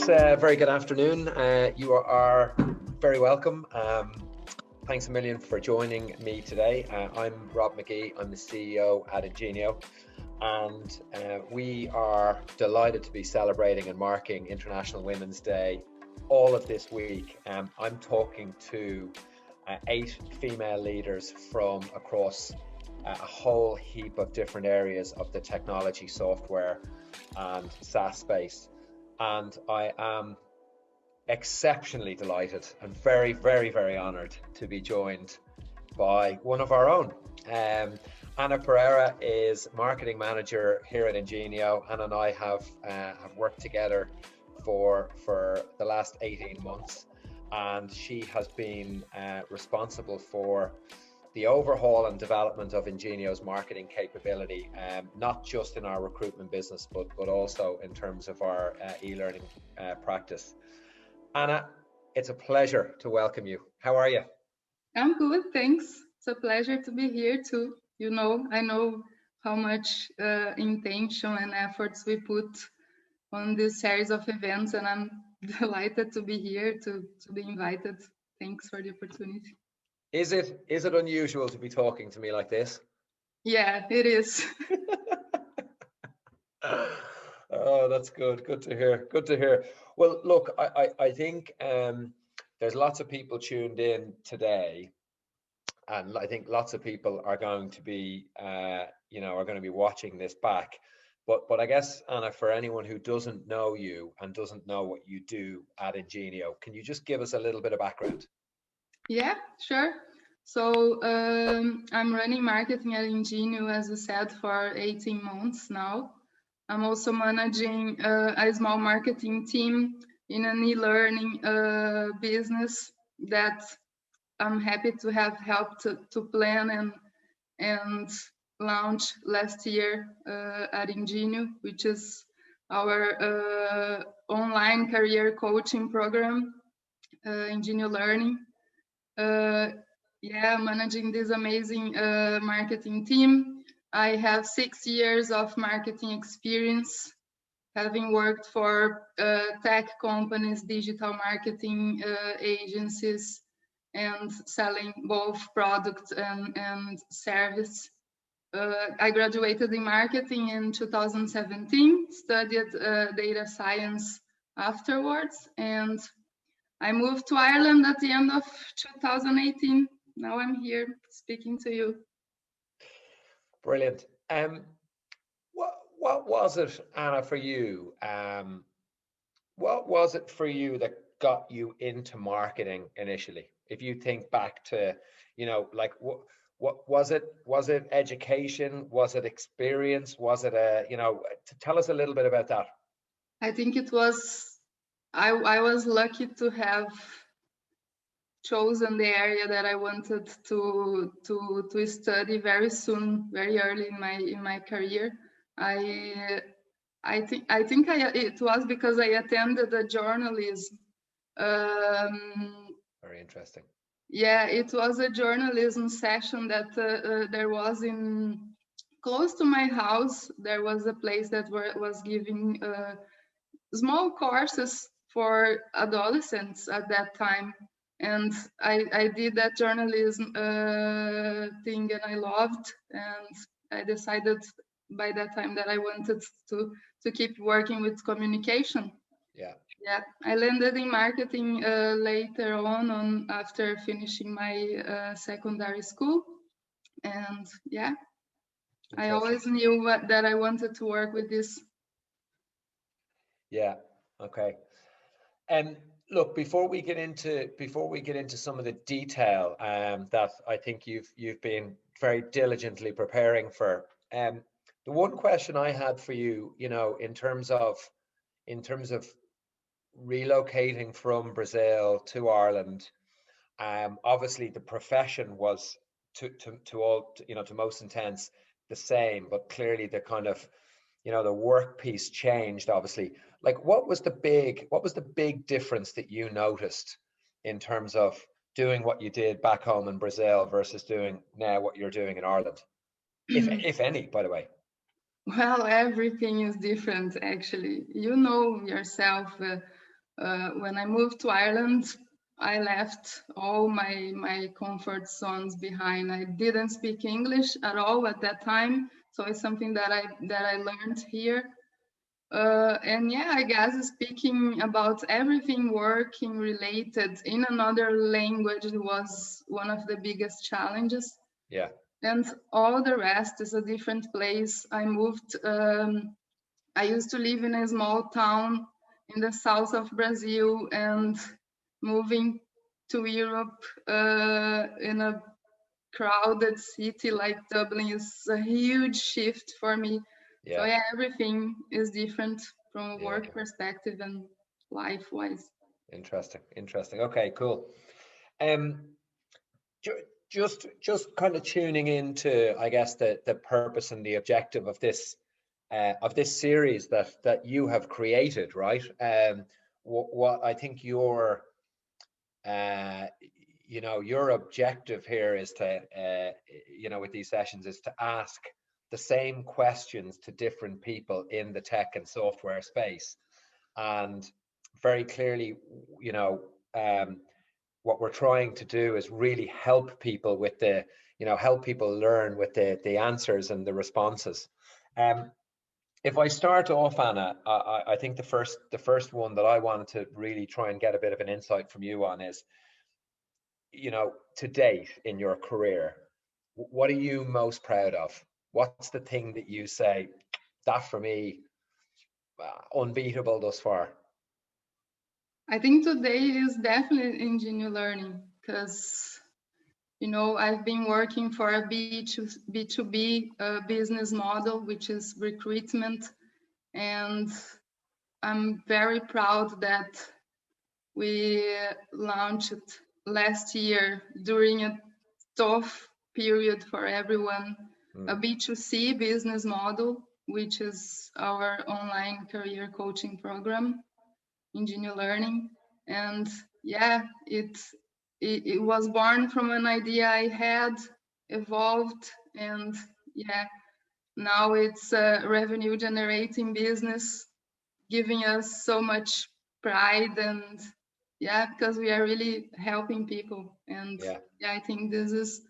folks, very good afternoon. You are very welcome. Thanks a million for joining me today. I'm Rob McGee. I'm the CEO at Ingenio, and we are delighted to be celebrating and marking International Women's Day all of this week. I'm talking to 8 female leaders from across a whole heap of different areas of the technology, software and SaaS space. And I am exceptionally delighted and very, very, very honored to be joined by one of our own. Anna Periera is marketing manager here at Ingenio. Anna and I have worked together for the last 18 months, and she has been responsible for the overhaul and development of Ingenio's marketing capability, not just in our recruitment business, but also in terms of our e-learning practice. Anna, it's a pleasure to welcome you. How are you? I'm good, thanks. It's a pleasure to be here too. You know, I know how much intention and efforts we put on this series of events, and I'm delighted to be here, to be invited. Thanks for the opportunity. Is it unusual to be talking to me like this? Yeah, it is. Oh, that's good. Good to hear. Good to hear. Well, look, I think there's lots of people tuned in today, and I think lots of people are going to be, are going to be watching this back. But I guess, Anna, for anyone who doesn't know you and doesn't know what you do at Ingenio, can you just give us a little bit of background? Yeah, sure. So I'm running marketing at Ingenio, as I said, for 18 months now. I'm also managing a small marketing team in an e-learning business that I'm happy to have helped to plan and launch last year at Ingenio, which is our online career coaching program, Ingenio Learning. Managing this amazing marketing team. I have 6 years of marketing experience, having worked for tech companies, digital marketing agencies, and selling both product and service. I graduated in marketing in 2017, studied data science afterwards, and I moved to Ireland at the end of 2018. Now I'm here speaking to you. Brilliant. What was it, Anna, for you? What was it for you that got you into marketing initially? If you think back to, like what was it? Was it education? Was it experience? Was it tell us a little bit about that. I think it was. I was lucky to have chosen the area that I wanted to study very soon, very early in my career. I think it was because I attended a journalism. Very interesting. Yeah, it was a journalism session that there was in close to my house. There was a place that was giving small courses for adolescents at that time, and I did that journalism thing, and I loved, and I decided by that time that I wanted to keep working with communication. Yeah, I landed in marketing later on after finishing my secondary school, and yeah, I always knew that I wanted to work with this. Yeah. Okay. And look, before we get into some of the detail that I think you've been very diligently preparing for, the one question I had for you, in terms of relocating from Brazil to Ireland, obviously the profession was to most intents the same, but clearly the kind of the work piece changed, obviously. Like, what was the big difference that you noticed in terms of doing what you did back home in Brazil versus doing now what you're doing in Ireland, if any, by the way? Well, everything is different, actually. You know yourself, When I moved to Ireland, I left all my comfort zones behind. I didn't speak English at all at that time, so it's something that I learned here. And yeah, I guess speaking about everything working related in another language was one of the biggest challenges. Yeah. And all the rest is a different place. I moved. I used to live in a small town in the south of Brazil, and moving to Europe in a crowded city like Dublin is a huge shift for me. Yeah. So yeah, everything is different from a Yeah. work perspective and life-wise. Interesting. Okay, cool. Just kind of tuning into, I guess, the purpose and the objective of this series that you have created, right? What I think your your objective here is to with these sessions is to ask the same questions to different people in the tech and software space, and very clearly, what we're trying to do is really help people with help people learn with the answers and the responses. If I start off, Anna, I think the first one that I wanted to really try and get a bit of an insight from you on is, to date in your career, what are you most proud of? What's the thing that you say, that for me, unbeatable thus far? I think today is definitely Ingenio learning, because I've been working for a B2B business model, which is recruitment, and I'm very proud that we launched last year during a tough period for everyone, a B2C business model, which is our online career coaching program, Ingenio Learning. And yeah, it was born from an idea I had, evolved, and yeah, now it's a revenue generating business, giving us so much pride. And yeah, because we are really helping people. And yeah, I think this is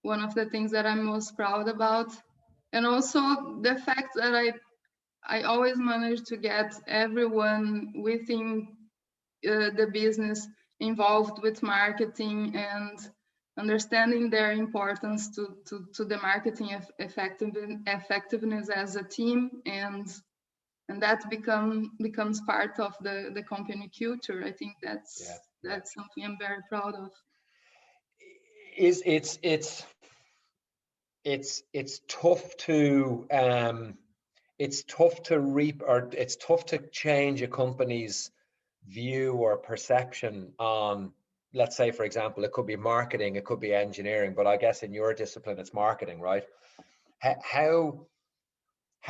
one of the things that I'm most proud about. And also the fact that I always manage to get everyone within the business involved with marketing and understanding their importance to the marketing effectiveness as a team, and that becomes part of the company culture. I think that's something I'm very proud of. It's tough to it's tough to change a company's view or perception on, let's say, for example, it could be marketing, it could be engineering, but I guess in your discipline it's marketing, right? How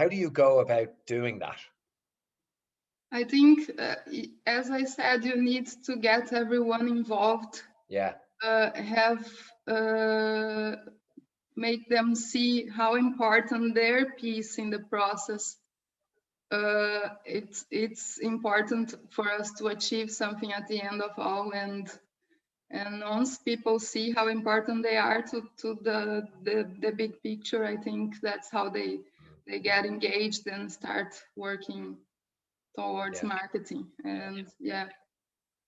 do you go about doing that? I think, as I said, you need to get everyone involved. Yeah. Make them see how important their piece in the process. It's important for us to achieve something at the end of all, and once people see how important they are to the big picture, I think that's how they get engaged and start working towards marketing. And yeah,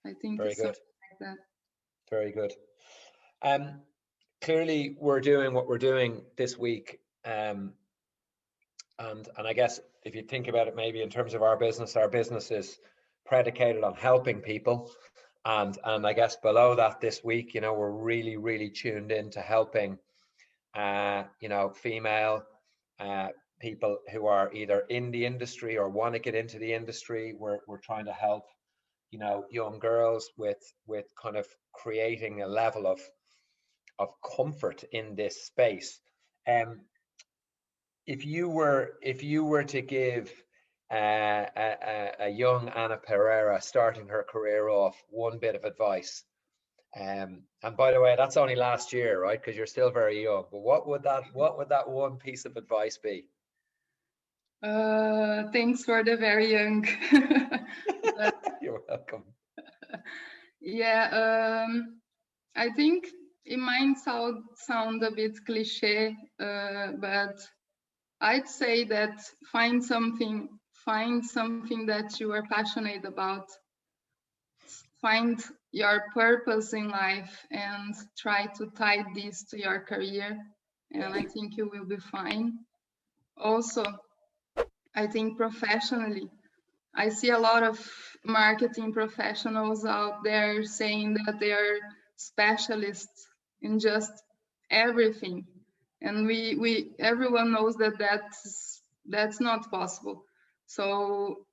I think very it's good. something like that. Very good. Clearly we're doing what we're doing this week, and I guess if you think about it, maybe in terms of our business is predicated on helping people, and I guess below that this week, we're really tuned in to helping female people who are either in the industry or want to get into the industry. We're trying to help young girls with kind of creating a level of comfort in this space. If you were to give a young Anna Periera starting her career off one bit of advice, and by the way, that's only last year, right? Because you're still very young. But what would that one piece of advice be? Thanks for the very young. You're welcome. Yeah, I think it might sound a bit cliche, but I'd say that find something that you are passionate about. Find your purpose in life and try to tie this to your career, and I think you will be fine. Also, I think professionally, I see a lot of marketing professionals out there saying that they are specialists in just everything, and we everyone knows that that's not possible. So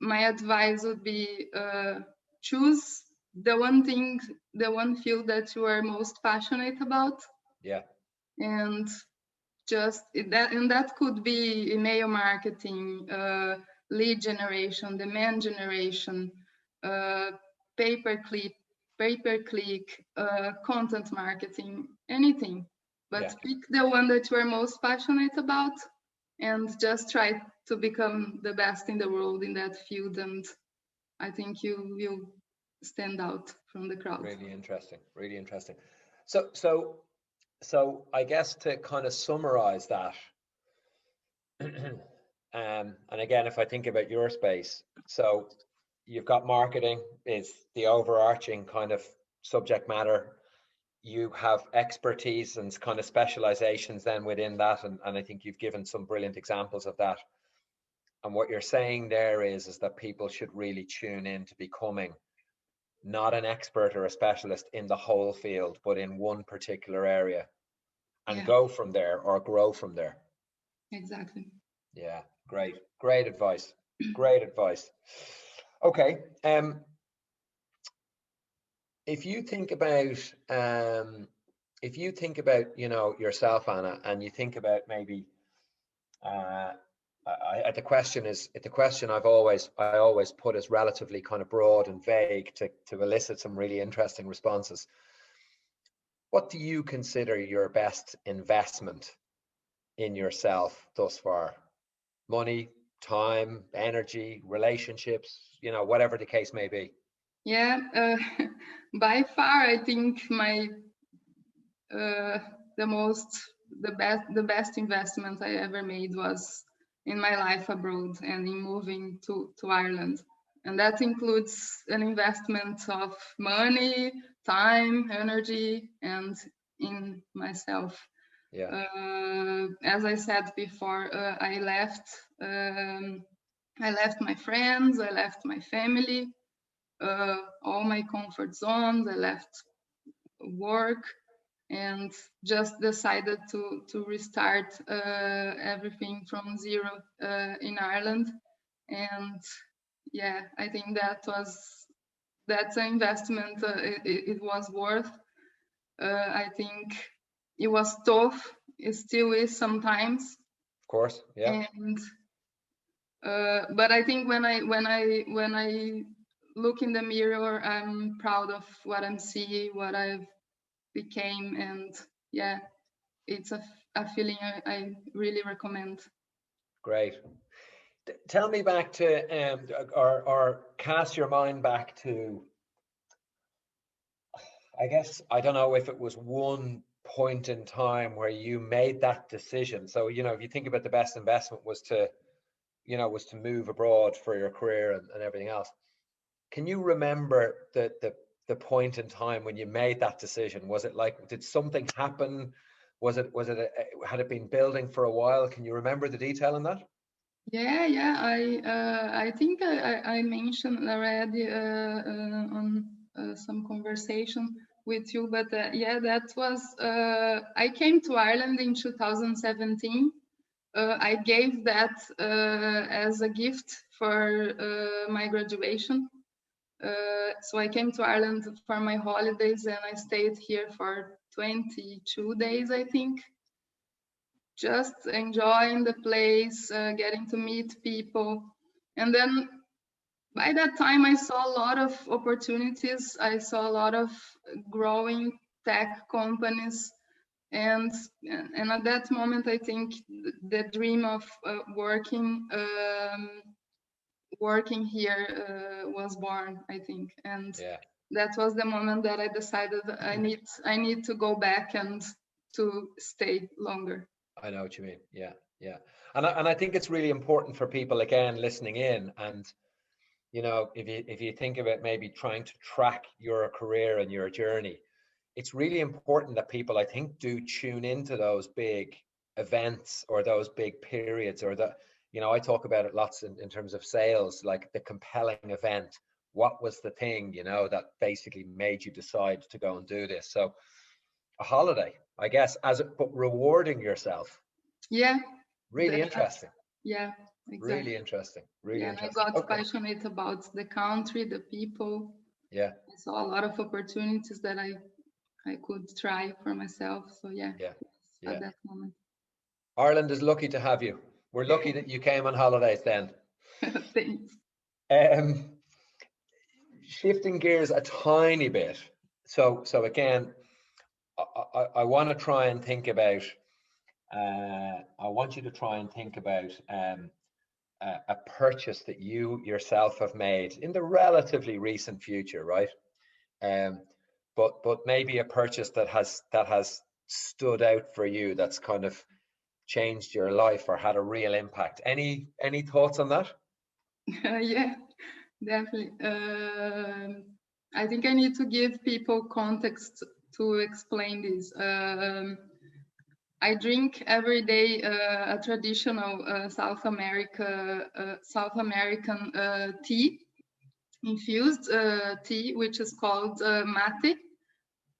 my advice would be choose the one thing, the one field that you are most passionate about, Yeah. and just that, and that could be email marketing, lead generation, demand generation, uh, pay per click, content marketing, anything. But pick the one that you are most passionate about and just try to become the best in the world in that field, and I think you will stand out from the crowd. Really interesting. Really interesting. So I guess to kind of summarize that, and again, if I think about your space, so you've got marketing is the overarching kind of subject matter. You have expertise and kind of specializations then within that, and I think you've given some brilliant examples of that. And what you're saying there is that people should really tune in to becoming not an expert or a specialist in the whole field, but in one particular area, and go from there or grow from there. Exactly. Yeah, great advice. Great advice. Okay. If you think about yourself, Anna, and you think about maybe the question I always put as relatively kind of broad and vague to elicit some really interesting responses. What do you consider your best investment in yourself thus far? Money, time, energy, relationships, whatever the case may be. Yeah, by far, I think the best investment I ever made was in my life abroad and in moving to Ireland. And that includes an investment of money, time, energy, and in myself. Yeah. As I said before, I left my friends, I left my family, all my comfort zones, I left work, and just decided to restart everything from zero in Ireland. And yeah, I think that's an investment it was worth. I think it was tough. It still is sometimes. Of course, yeah. And but I think when I look in the mirror, I'm proud of what I'm seeing, what I've became, and yeah, it's a feeling I really recommend. Great. Tell me back to or cast your mind back to, I guess, I don't know if it was one point in time where you made that decision. So, if you think about the best investment was to move abroad for your career and everything else. Can you remember the point in time when you made that decision? Was it like, did something happen? Had it been building for a while? Can you remember the detail in that? Yeah. I think I mentioned already on some conversation with you, but yeah, that was I came to Ireland in 2017. I gave that as a gift for my graduation. So I came to Ireland for my holidays, and I stayed here for 22 days, I think. Just enjoying the place, getting to meet people. And then by that time, I saw a lot of opportunities. I saw a lot of growing tech companies. And at that moment, I think the dream of working working here was born, I think. And Yeah. that was the moment that I decided I need to go back and to stay longer. I know what you mean. Yeah, yeah. And I think it's really important for people again listening in, and you know, if you think about maybe trying to track your career and your journey, it's really important that people, I think, do tune into those big events or those big periods, or the, you know, I talk about it lots in terms of sales, like the compelling event. What was the thing, you know, that basically made you decide to go and do this? So a holiday, I guess, but rewarding yourself. Yeah. Really interesting. Yeah, exactly. Really interesting. Really Yeah, and I interesting. got Okay. passionate about the country, the people. Yeah. I saw a lot of opportunities that I could try for myself. So yeah, Yeah. at Yeah. that moment. Ireland is lucky to have you. We're lucky that you came on holidays then. Thanks. Um, Shifting gears a tiny bit. So again, I want to try and think about. I want you to try and think about a purchase that you yourself have made in the relatively recent future, right? Um, but maybe a purchase that has stood out for you, that's kind of changed your life or had a real impact. Any thoughts on that? Yeah, definitely. I think I need to give people context to explain this. I drink every day a traditional South American tea, infused tea, which is called mate,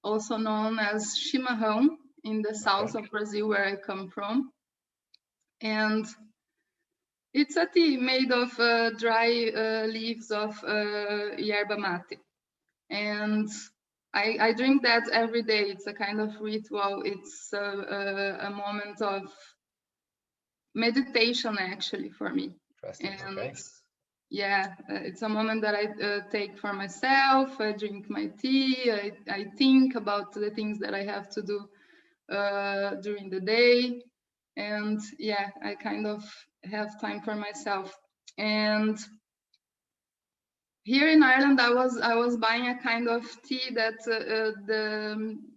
also known as chimarrão in the south Okay. of Brazil, where I come from. And it's a tea made of dry leaves of yerba mate. And I drink that every day. It's a kind of ritual. It's a moment of meditation, actually, for me. Interesting. And Okay. yeah, it's a moment that I take for myself. I drink my tea. I think about the things that I have to do during the day. And yeah, I kind of have time for myself. And here in Ireland, I was buying a kind of tea that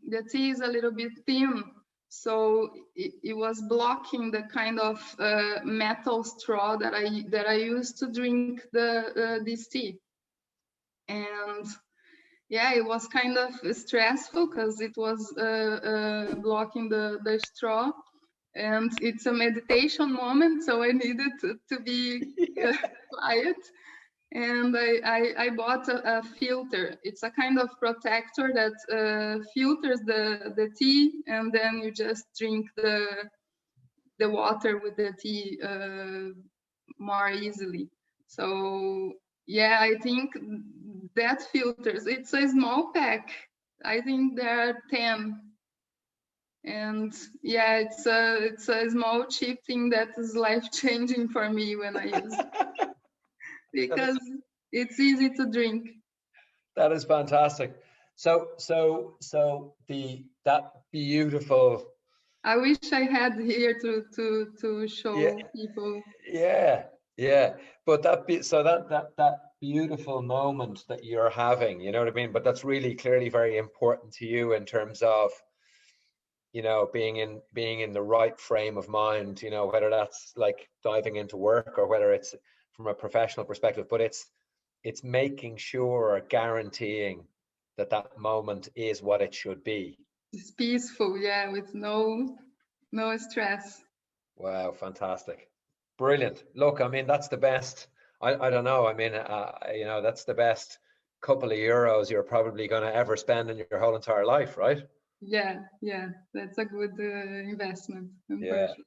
the tea is a little bit thin, so it was blocking the kind of metal straw that I used to drink this tea. And yeah, it was kind of stressful because it was blocking the straw, and it's a meditation moment, so I needed to be quiet. And I bought a filter. It's a kind of protector that filters the tea, and then you just drink the water with the tea more easily. So yeah, I think that filters. It's a small pack. I think there are 10. And yeah, it's a small cheap thing that is life changing for me when I use it, because it's easy to drink. That is fantastic. So that beautiful. I wish I had here to Yeah, show people. yeah, yeah. But that beautiful moment that you're having, you know what I mean? But that's really clearly very important to you in terms of, you know, being in the right frame of mind, you know, whether that's like diving into work or whether it's from a professional perspective, but it's making sure or guaranteeing that that moment is what it should be. It's peaceful, yeah, with no stress. Wow, fantastic. Brilliant. Look, I mean, that's the best. I don't know. I mean, you know, that's the best couple of euros you're probably going to ever spend in your whole entire life, right? Yeah, yeah, that's a good investment and Yeah, purchase.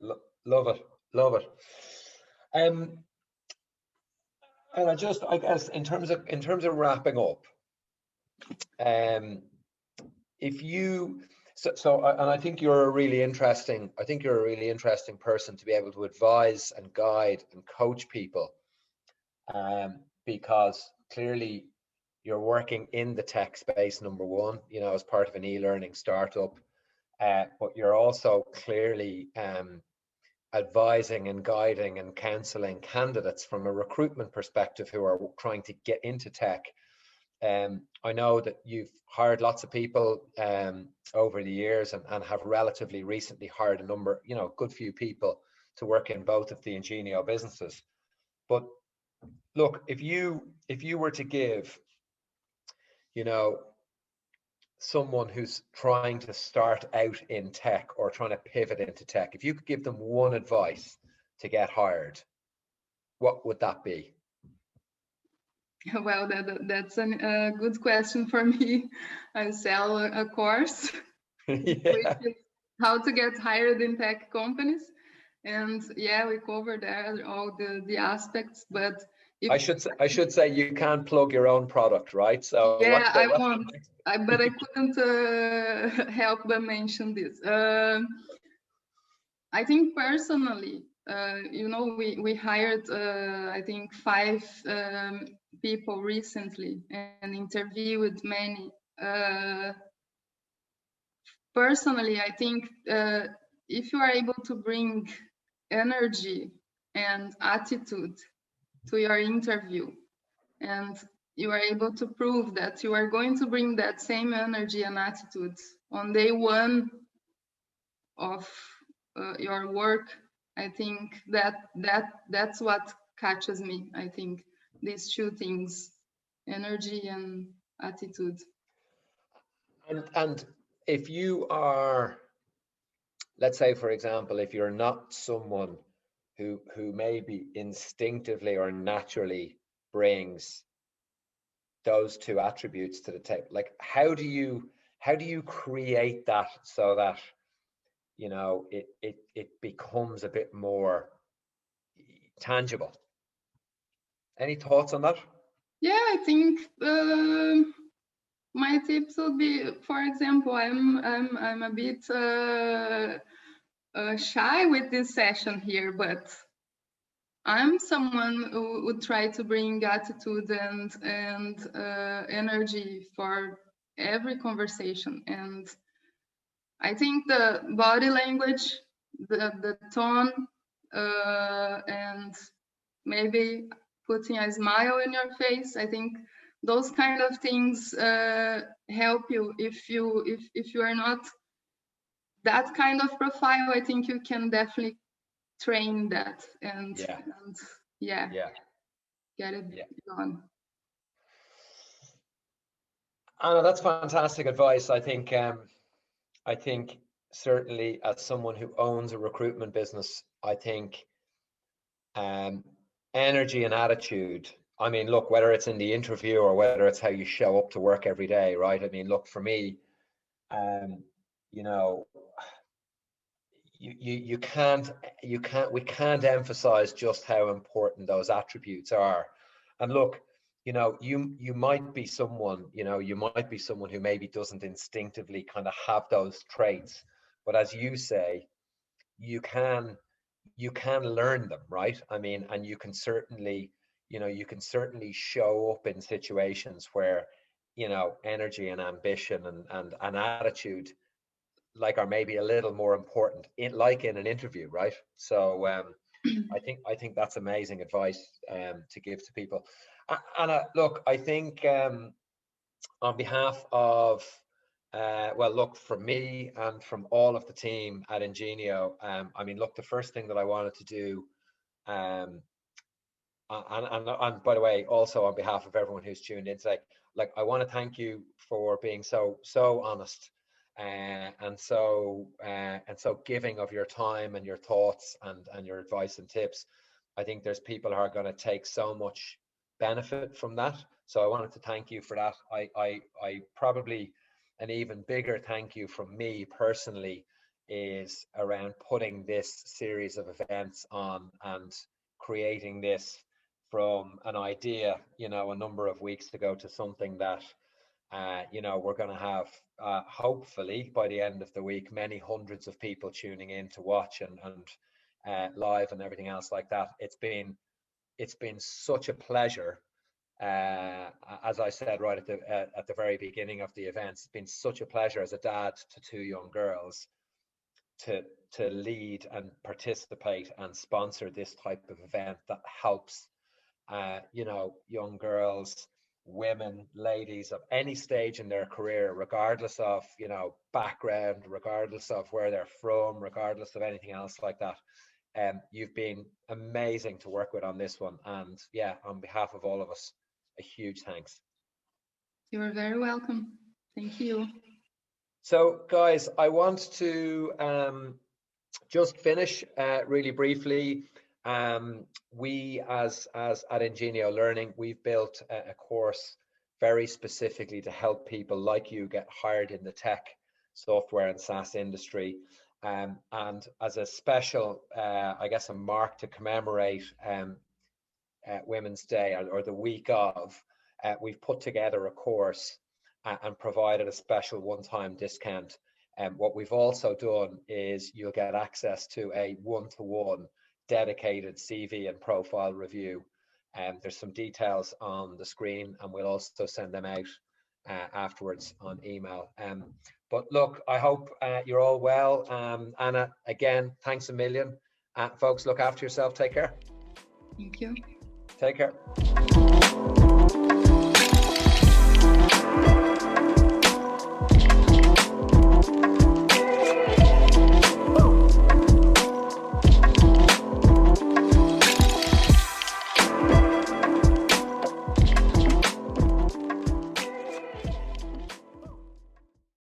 love it, love it. Um, and I guess in terms of wrapping up, um, if you, and I think you're a really interesting, I think you're a really interesting person to be able to advise and guide and coach people, because clearly you're working in the tech space, number one, you know, as part of an e-learning startup, but you're also clearly advising and guiding and counseling candidates from a recruitment perspective who are trying to get into tech. I know that you've hired lots of people over the years, and have relatively recently hired a number, good few people to work in both of the Ingenio businesses. But look, if you were to give, someone who's trying to start out in tech or trying to pivot into tech, if you could give them one advice to get hired, what would that be? Well, that's a good question for me. I sell a course, which Yeah. is how to get hired in tech companies. And yeah, we covered there all the aspects. But I if should say you can't plug your own product, right? So yeah, I what's want, the next? but I couldn't help but mention this. I think personally, we hired I think 5 people recently and interviewed many. Personally, I think if you are able to bring energy and attitude to your interview, and you are able to prove that you are going to bring that same energy and attitude on day one of your work, I think that's what catches me. I think these 2 things, energy and attitude. And if you are, let's say, for example, if you're not someone who maybe instinctively or naturally brings those 2 attributes to the table, like how do you create that so that it becomes a bit more tangible? Any thoughts on that? Yeah, I think my tips would be, for example, I'm a bit shy with this session here, but I'm someone who would try to bring attitude and energy for every conversation. And I think the body language, the tone, and maybe putting a smile in your face, I think those kind of things help you. If you are not that kind of profile, I think you can definitely train that and Yeah. yeah, Yeah. get it Yeah. done. Anna, that's fantastic advice. I think certainly as someone who owns a recruitment business, I think um, energy and attitude. I mean, look, whether it's in the interview or whether it's how you show up to work every day, right? I mean, look, for me, um, you know, we can't emphasize just how important those attributes are. And look, you might be someone, who maybe doesn't instinctively kind of have those traits, but as you say, you can learn them, right? I mean, and you can certainly show up in situations where energy and ambition and attitude, like, are maybe a little more important in an interview, right? So I think that's amazing advice to give to people. Anna, look, I think on behalf of well, look, from me and from all of the team at Ingenio, I mean, look, the first thing that I wanted to do, um, and by the way, also on behalf of everyone who's tuned in today, like, I want to thank you for being so honest, and so giving of your time and your thoughts and your advice and tips. I think there's people who are going to take so much benefit from that. So I wanted to thank you for that. I probably, an even bigger thank you from me personally is around putting this series of events on and creating this from an idea, a number of weeks ago, to something that, we're going to have, hopefully by the end of the week, many hundreds of people tuning in to watch and live and everything else like that. It's been such a pleasure. As I said right at the very beginning of the events, it's been such a pleasure as a dad to 2 young girls to lead and participate and sponsor this type of event that helps you know, young girls, women, ladies of any stage in their career, regardless of, you know, background, regardless of where they're from, regardless of anything else like that. You've been amazing to work with on this one, and yeah, on behalf of all of us, a huge thanks. You are very welcome. Thank you. So guys, I want to just finish really briefly. We as at Ingenio Learning, we've built a course very specifically to help people like you get hired in the tech, software and SaaS industry. And as a special, I guess, a mark to commemorate Women's Day, or the week of, we've put together a course and provided a special one-time discount. And what we've also done is you'll get access to a one-to-one dedicated CV and profile review. And there's some details on the screen, and we'll also send them out afterwards on email. But look, I hope you're all well. Anna, again, thanks a million. Folks, look after yourself. Take care. Thank you. Take care.